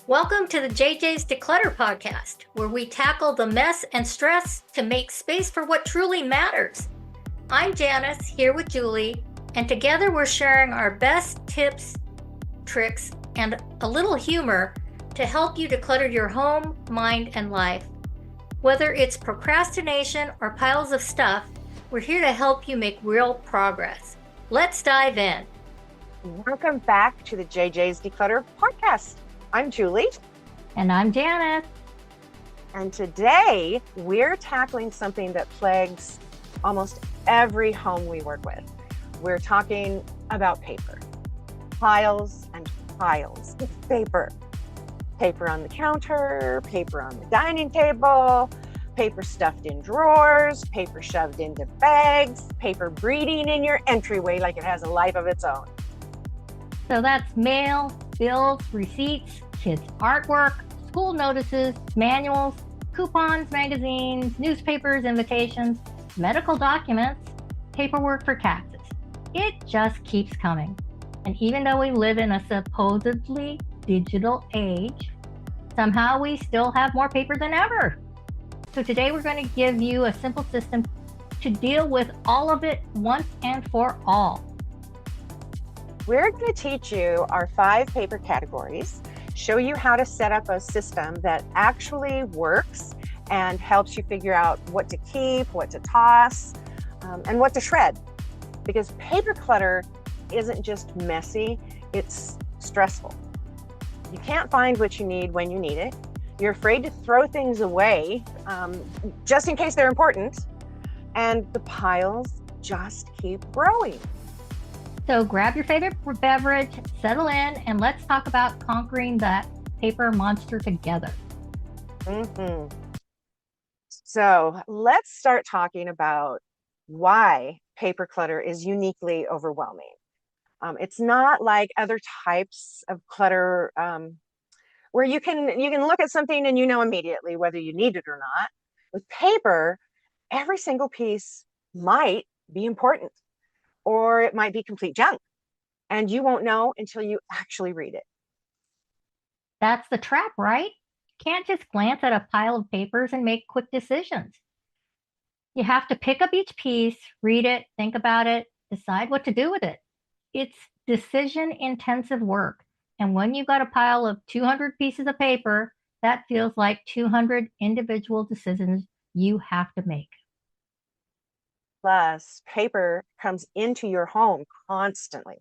Welcome to the JJ's Declutter podcast, where we tackle the mess and stress to make space for what truly matters. I'm Janice, here with Julie, and together we're sharing our best tips, tricks, and a little humor to help you declutter your home, mind, and life. Whether it's procrastination or piles of stuff, we're here to help you make real progress. Let's dive in. Welcome back to the JJ's Declutter podcast. I'm Julie. And I'm Janice. And today we're tackling something that plagues almost every home we work with. We're talking about paper. Piles and piles of paper. Paper on the counter, paper on the dining table, paper stuffed in drawers, paper shoved into bags, paper breeding in your entryway like it has a life of its own. So that's mail, bills, receipts, kids' artwork, school notices, manuals, coupons, magazines, newspapers, invitations, medical documents, paperwork for taxes. It just keeps coming. And even though we live in a supposedly digital age, somehow we still have more paper than ever. So today we're going to give you a simple system to deal with all of it once and for all. We're going to teach you our 5 paper categories, show you how to set up a system that actually works and helps you figure out what to keep, what to toss, and what to shred. Because paper clutter isn't just messy, it's stressful. You can't find what you need when you need it. You're afraid to throw things away just in case they're important. And the piles just keep growing. So grab your favorite beverage, settle in, and let's talk about conquering that paper monster together. So let's start talking about why paper clutter is uniquely overwhelming. It's not like other types of clutter where you can look at something and you know immediately whether you need it or not. With paper, every single piece might be important, or it might be complete junk, and you won't know until you actually read it. That's the trap, right? Can't just glance at a pile of papers and make quick decisions. You have to pick up each piece, read it, think about it, decide what to do with it. It's decision-intensive work. And when you've got a pile of 200 pieces of paper, that feels like 200 individual decisions you have to make. Plus, paper comes into your home constantly.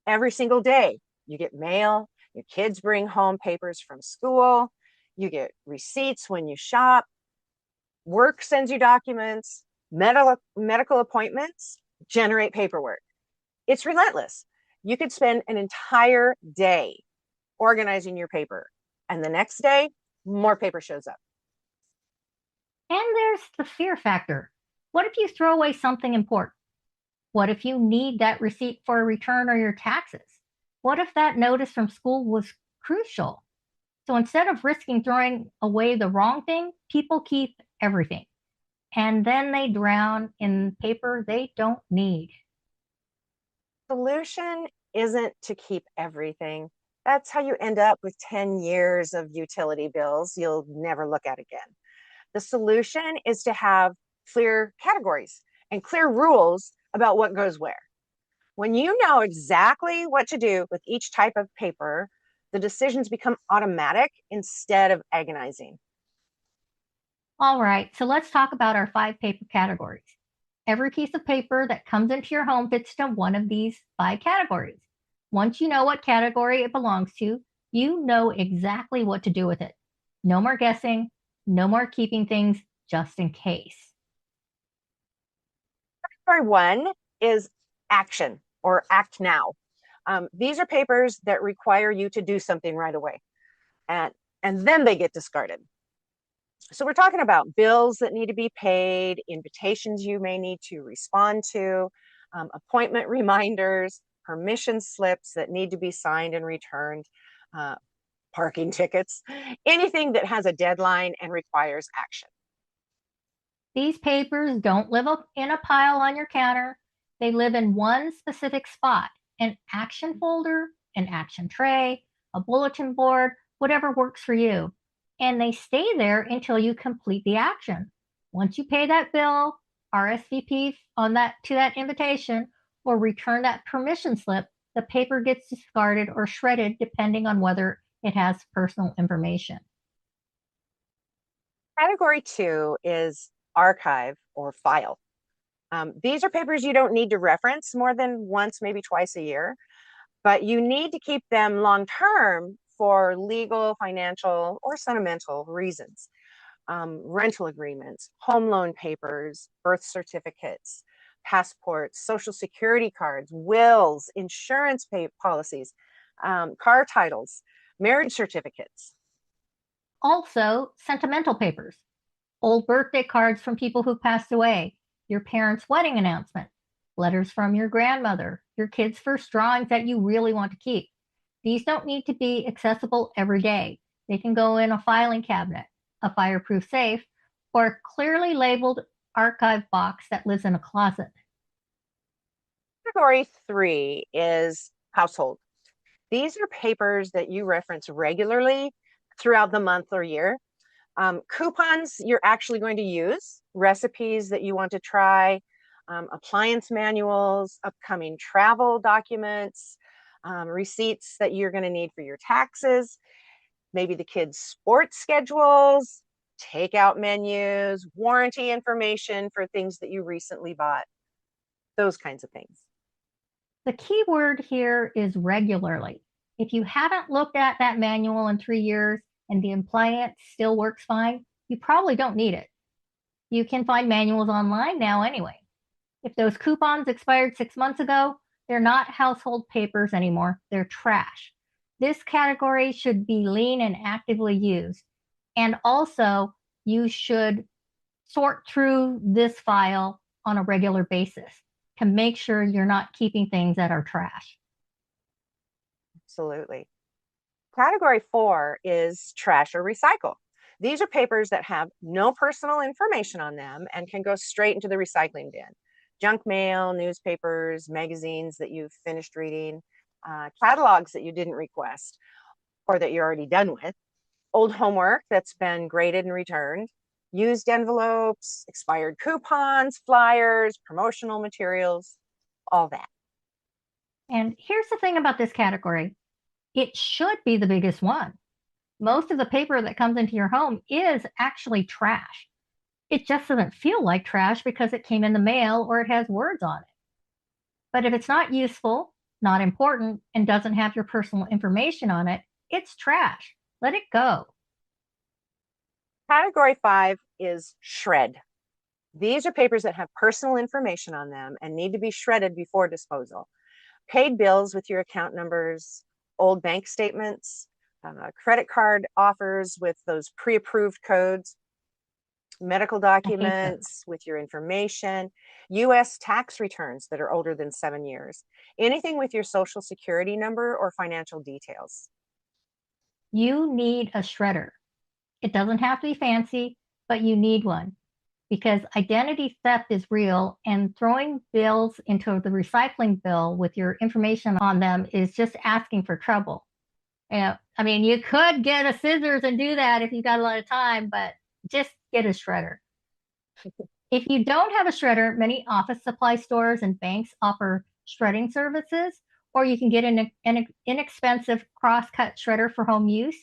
Every single day, you get mail, your kids bring home papers from school, you get receipts when you shop, work sends you documents, medical appointments generate paperwork. It's relentless. You could spend an entire day organizing your paper, and the next day, more paper shows up. And there's the fear factor. What if you throw away something important? What if you need that receipt for a return or your taxes? What if that notice from school was crucial? So instead of risking throwing away the wrong thing, people keep everything. And then they drown in paper they don't need. Solution isn't to keep everything. That's how you end up with 10 years of utility bills you'll never look at again. The solution is to have clear categories and clear rules about what goes where. When you know exactly what to do with each type of paper, the decisions become automatic instead of agonizing. All right, so let's talk about our 5 paper categories. Every piece of paper that comes into your home fits into one of these 5 categories. Once you know what category it belongs to, you know exactly what to do with it. No more guessing, no more keeping things just in case. Category 1 is action or act now. These are papers that require you to do something right away, and then they get discarded. So we're talking about bills that need to be paid, invitations you may need to respond to, appointment reminders, permission slips that need to be signed and returned, parking tickets, anything that has a deadline and requires action. These papers don't live up in a pile on your counter. They live in one specific spot, an action folder, an action tray, a bulletin board, whatever works for you. And they stay there until you complete the action. Once you pay that bill, RSVP on that to that invitation, or return that permission slip, the paper gets discarded or shredded depending on whether it has personal information. Category 2 is archive or file. These are papers you don't need to reference more than once, maybe twice a year, but you need to keep them long term for legal, financial, or sentimental reasons. Rental agreements, home loan papers, birth certificates, passports, social security cards, wills, insurance policies, car titles, marriage certificates. Also, sentimental papers, old birthday cards from people who passed away, your parents' wedding announcement, letters from your grandmother, your kids' first drawings that you really want to keep. These don't need to be accessible every day. They can go in a filing cabinet, a fireproof safe, or a clearly labeled archive box that lives in a closet. Category 3 is household. These are papers that you reference regularly throughout the month or year. Coupons you're actually going to use, recipes that you want to try, appliance manuals, upcoming travel documents, receipts that you're going to need for your taxes, maybe the kids' sports schedules, takeout menus, warranty information for things that you recently bought, those kinds of things. The key word here is regularly. If you haven't looked at that manual in 3 years and the appliance still works fine, you probably don't need it. You can find manuals online now anyway. If those coupons expired 6 months ago, they're not household papers anymore, they're trash. This category should be lean and actively used. And also, you should sort through this file on a regular basis to make sure you're not keeping things that are trash. Absolutely. Category 4 is trash or recycle. These are papers that have no personal information on them and can go straight into the recycling bin. Junk mail, newspapers, magazines that you've finished reading, catalogs that you didn't request or that you're already done with, old homework that's been graded and returned, used envelopes, expired coupons, flyers, promotional materials, all that. And here's the thing about this category, it should be the biggest one. Most of the paper that comes into your home is actually trash. It just doesn't feel like trash because it came in the mail or it has words on it. But if it's not useful, not important, and doesn't have your personal information on it, it's trash. Let it go. Category 5 is shred. These are papers that have personal information on them and need to be shredded before disposal. Paid bills with your account numbers, old bank statements, credit card offers with those pre-approved codes, medical documents with your information, US tax returns that are older than 7 years, anything with your social security number or financial details. You need a shredder. It doesn't have to be fancy, but you need one because identity theft is real and throwing bills into the recycling bill with your information on them is just asking for trouble. I mean, you could get a scissors and do that if you got a lot of time, but just get a shredder. If you don't have a shredder, many office supply stores and banks offer shredding services, or you can get an inexpensive cross-cut shredder for home use.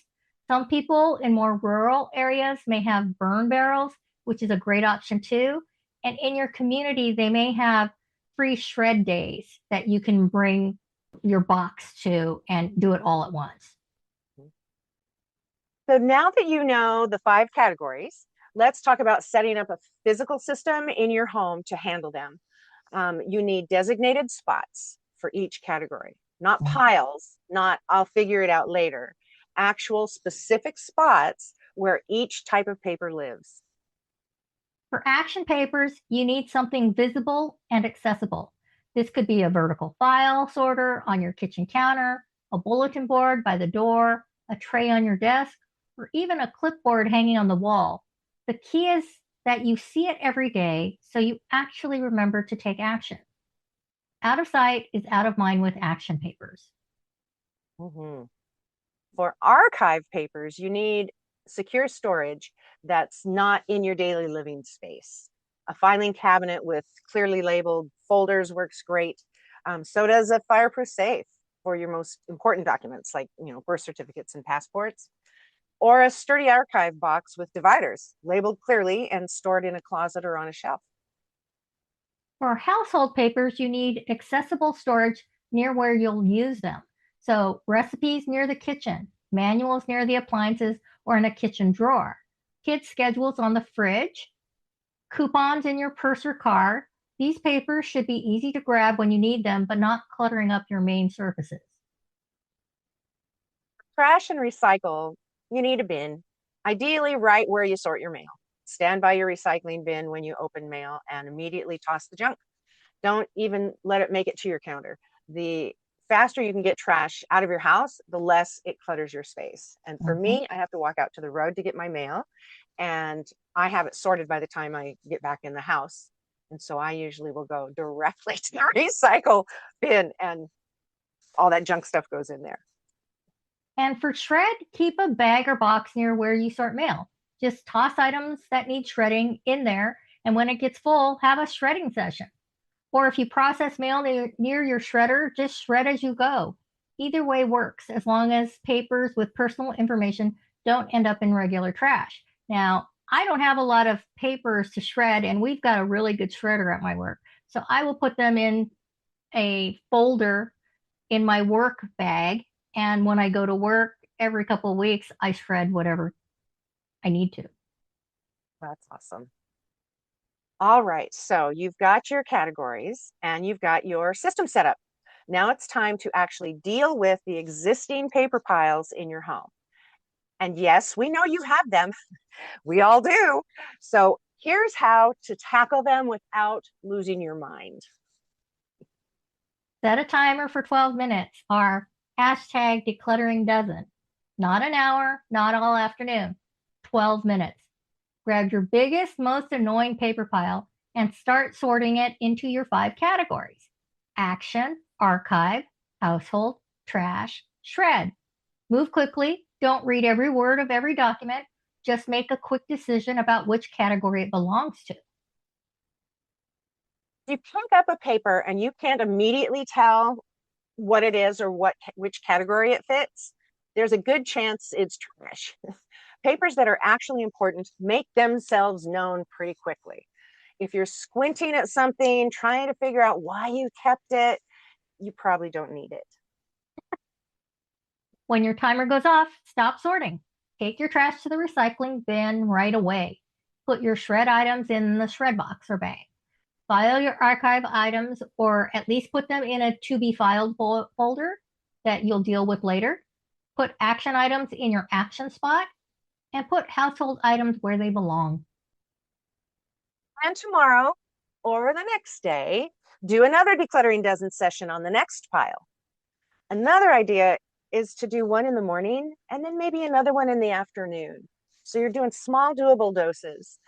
Some people in more rural areas may have burn barrels, which is a great option too. And in your community, they may have free shred days that you can bring your box to and do it all at once. So now that you know the 5 categories, let's talk about setting up a physical system in your home to handle them. You need designated spots for each category, not piles, not I'll figure it out later, actual specific spots where each type of paper lives. For action papers, you need something visible and accessible. This could be a vertical file sorter on your kitchen counter, a bulletin board by the door, a tray on your desk, or even a clipboard hanging on the wall. The key is that you see it every day so you actually remember to take action. Out of sight is out of mind with action papers. Mm-hmm. For archive papers, you need secure storage that's not in your daily living space. A filing cabinet with clearly labeled folders works great. So does a fireproof safe for your most important documents, like birth certificates and passports, or a sturdy archive box with dividers labeled clearly and stored in a closet or on a shelf. For household papers, you need accessible storage near where you'll use them. So recipes near the kitchen, manuals near the appliances, or in a kitchen drawer. Kids' schedules on the fridge, coupons in your purse or car. These papers should be easy to grab when you need them, but not cluttering up your main surfaces. Trash and recycle, you need a bin, ideally right where you sort your mail. Stand by your recycling bin when you open mail and immediately toss the junk. Don't even let it make it to your counter. The faster you can get trash out of your house, the less it clutters your space. And for Mhm. me, I have to walk out to the road to get my mail, and I have it sorted by the time I get back in the house. And so I usually will go directly to the recycle bin, and all that junk stuff goes in there. And for shred, keep a bag or box near where you sort mail. Just toss items that need shredding in there, and when it gets full, have a shredding session. Or if you process mail near your shredder, just shred as you go. Either way works as long as papers with personal information don't end up in regular trash. Now, I don't have a lot of papers to shred, and we've got a really good shredder at my work. So I will put them in a folder in my work bag. And when I go to work every couple of weeks, I shred whatever I need to. That's awesome. All right, so you've got your categories and you've got your system set up. Now it's time to actually deal with the existing paper piles in your home. And yes, we know you have them. We all do. So here's how to tackle them without losing your mind. Set a timer for 12 minutes or hashtag decluttering dozen. Not an hour, not all afternoon. 12 minutes. Grab your biggest, most annoying paper pile and start sorting it into your 5 categories: action, archive, household, trash, shred. Move quickly. Don't read every word of every document. Just make a quick decision about which category it belongs to. You pick up a paper and you can't immediately tell what it is or which category it fits, there's a good chance it's trash. Papers that are actually important make themselves known pretty quickly. If you're squinting at something, trying to figure out why you kept it, you probably don't need it. When your timer goes off, stop sorting. Take your trash to the recycling bin right away. Put your shred items in the shred box or bag. File your archive items, or at least put them in a to be filed folder that you'll deal with later. Put action items in your action spot, and put household items where they belong. And tomorrow or the next day, do another decluttering dozen session on the next pile. Another idea is to do one in the morning and then maybe another one in the afternoon. So you're doing small, doable doses.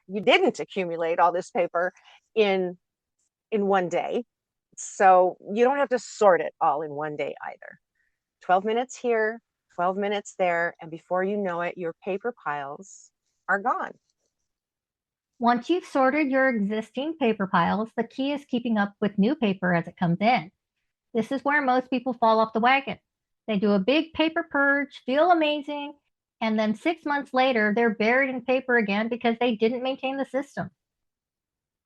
You didn't accumulate all this paper in one day, so you don't have to sort it all in one day either. 12 minutes here, 12 minutes there, and before you know it, your paper piles are gone. Once you've sorted your existing paper piles, the key is keeping up with new paper as it comes in. This is where most people fall off the wagon. They do a big paper purge, feel amazing, and then 6 months later, they're buried in paper again because they didn't maintain the system.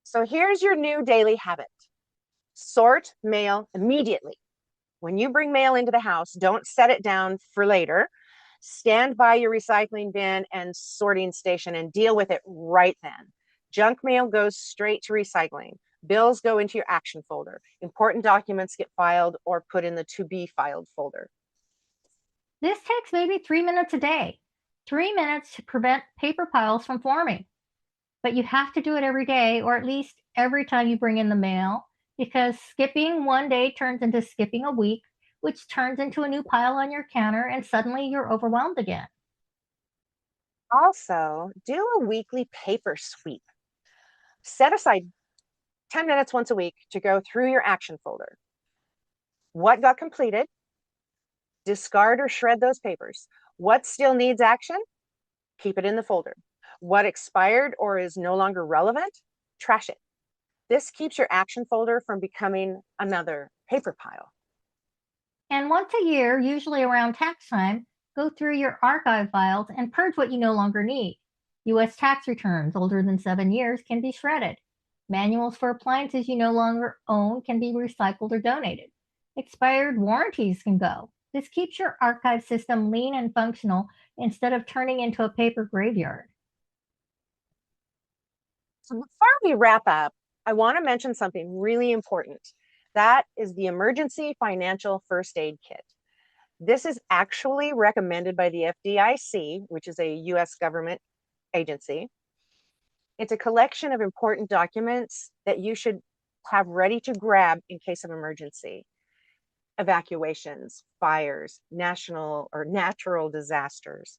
So here's your new daily habit. Sort mail immediately. When you bring mail into the house, don't set it down for later. Stand by your recycling bin and sorting station and deal with it right then. Junk mail goes straight to recycling. Bills go into your action folder. Important documents get filed or put in the to be filed folder. This takes maybe 3 minutes a day. 3 minutes to prevent paper piles from forming. But you have to do it every day, or at least every time you bring in the mail, because skipping one day turns into skipping a week, which turns into a new pile on your counter, and suddenly you're overwhelmed again. Also, do a weekly paper sweep. Set aside 10 minutes once a week to go through your action folder. What got completed? Discard or shred those papers. What still needs action? Keep it in the folder. What expired or is no longer relevant? Trash it. This keeps your action folder from becoming another paper pile. And once a year, usually around tax time, go through your archive files and purge what you no longer need. U.S. tax returns older than 7 years can be shredded. Manuals for appliances you no longer own can be recycled or donated. Expired warranties can go. This keeps your archive system lean and functional instead of turning into a paper graveyard. So before we wrap up, I want to mention something really important. That is the Emergency Financial First Aid Kit. This is actually recommended by the FDIC, which is a US government agency. It's a collection of important documents that you should have ready to grab in case of emergency. Evacuations, fires, national or natural disasters,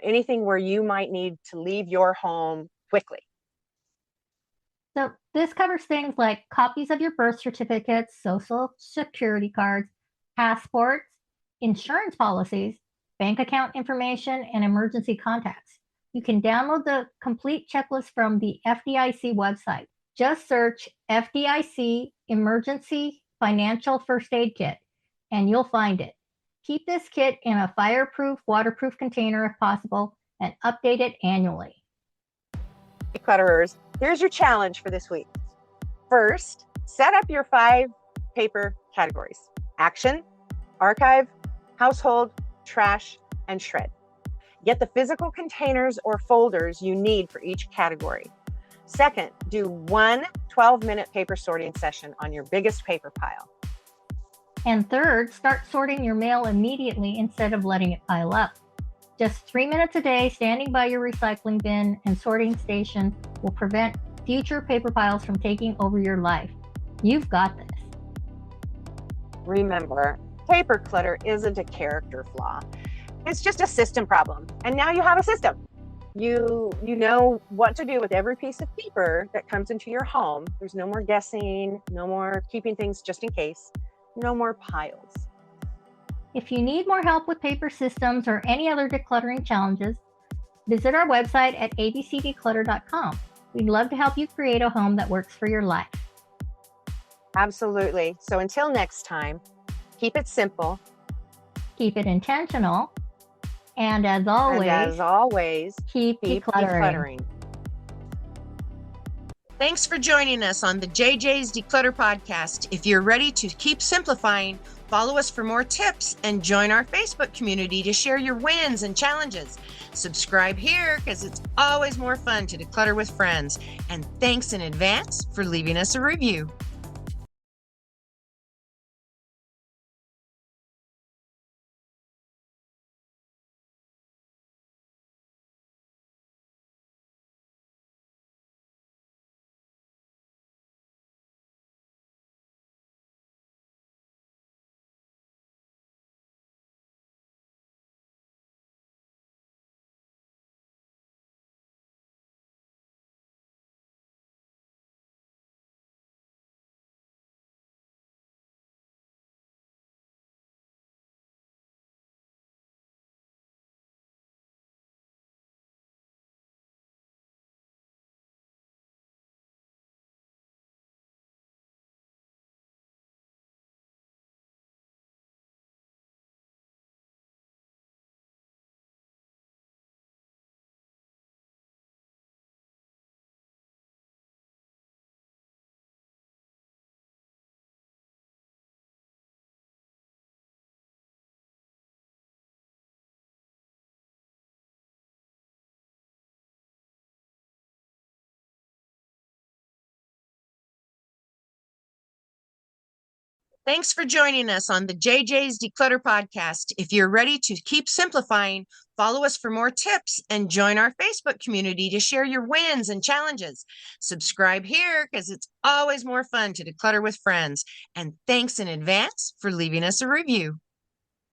anything where you might need to leave your home quickly. So this covers things like copies of your birth certificates, social security cards, passports, insurance policies, bank account information, and emergency contacts. You can download the complete checklist from the FDIC website. Just search FDIC Emergency Financial First Aid Kit, and you'll find it. Keep this kit in a fireproof, waterproof container if possible, and update it annually. Declutterers, here's your challenge for this week. First, set up your 5 paper categories: action, archive, household, trash, and shred. Get the physical containers or folders you need for each category. Second, do one 12-minute paper sorting session on your biggest paper pile. And third, start sorting your mail immediately instead of letting it pile up. Just 3 minutes a day standing by your recycling bin and sorting station will prevent future paper piles from taking over your life. You've got this. Remember, paper clutter isn't a character flaw. It's just a system problem. And now you have a system. You know what to do with every piece of paper that comes into your home. There's no more guessing, no more keeping things just in case, no more piles. If you need more help with paper systems or any other decluttering challenges, visit our website at abcdeclutter.com. We'd love to help you create a home that works for your life. Absolutely. So until next time, keep it simple. Keep it intentional. And as always, keep decluttering. Thanks for joining us on the JJ's Declutter podcast. If you're ready to keep simplifying, follow us for more tips and join our Facebook community to share your wins and challenges. Subscribe here because it's always more fun to declutter with friends. And thanks in advance for leaving us a review. Thanks for joining us on the JJ's Declutter podcast. If you're ready to keep simplifying, follow us for more tips and join our Facebook community to share your wins and challenges. Subscribe here because it's always more fun to declutter with friends. And thanks in advance for leaving us a review.